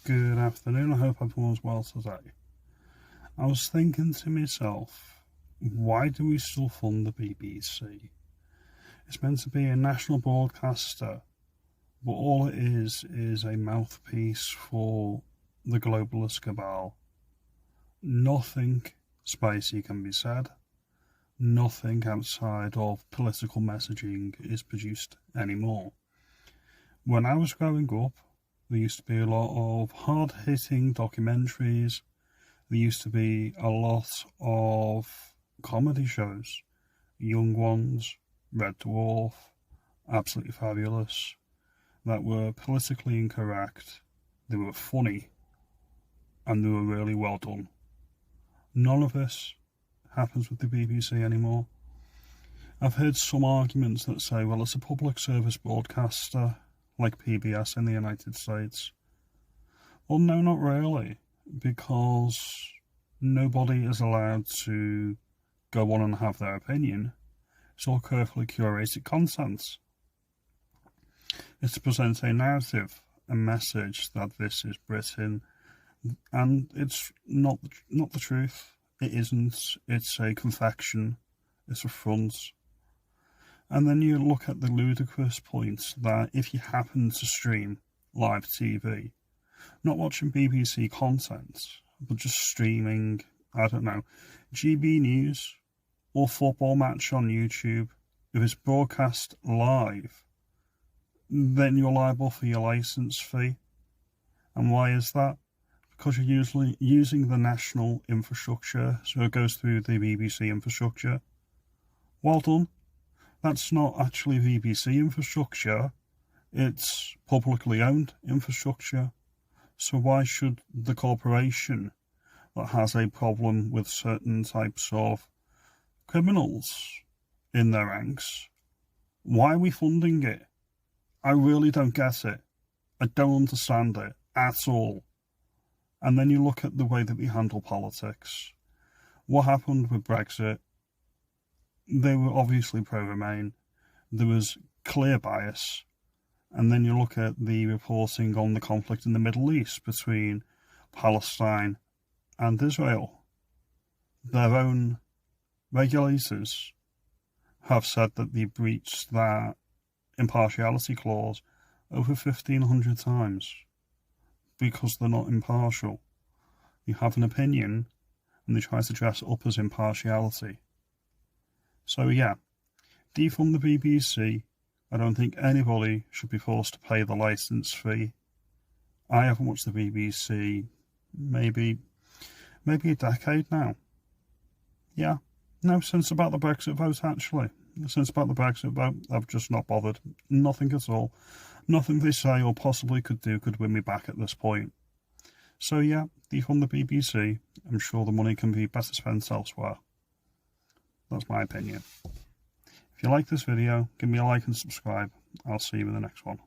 Good afternoon, I hope everyone's well today. I was thinking to myself, why do we still fund the BBC? It's meant to be a national broadcaster, but all it is a mouthpiece for the globalist cabal. Nothing spicy can be said. Nothing outside of political messaging is produced anymore. When I was growing up, there used to be a lot of hard-hitting documentaries. There used to be a lot of comedy shows. Young Ones, Red Dwarf, Absolutely Fabulous, that were politically incorrect. They were funny, and they were really well done. None of this happens with the BBC anymore. I've heard some arguments that say, well, it's a public service broadcaster, like PBS in the United States. Well, no, not really, because nobody is allowed to go on and have their opinion. It's all carefully curated content. It's to present a narrative, a message that this is Britain, and it's not the truth. It isn't. It's a confection. It's a front. And then you look at the ludicrous point that if you happen to stream live TV, not watching BBC content, but just streaming, I don't know, GB News or football match on YouTube, if it's broadcast live, then you're liable for your licence fee. And why is that? Because you're usually using the national infrastructure, so it goes through the BBC infrastructure. Well done. That's not actually BBC infrastructure, it's publicly owned infrastructure. So why should the corporation that has a problem with certain types of criminals in their ranks, why are we funding it? I really don't get it. I don't understand it at all. And then you look at the way that we handle politics. What happened with Brexit? They were obviously pro-Remain. There was clear bias. And then you look at the reporting on the conflict in the Middle East between Palestine and Israel. Their own regulators have said that they breached that impartiality clause over 1,500 times because they're not impartial. You have an opinion and they try to dress up as impartiality. So yeah, defund the BBC. I don't think anybody should be forced to pay the licence fee. I haven't watched the BBC maybe a decade now. Yeah, no, since about the Brexit vote actually. Since about the Brexit vote, I've just not bothered. Nothing at all. Nothing they say or possibly could do could win me back at this point. So yeah, defund the BBC. I'm sure the money can be better spent elsewhere. That's my opinion. If you like this video, give me a like and subscribe. I'll see you in the next one.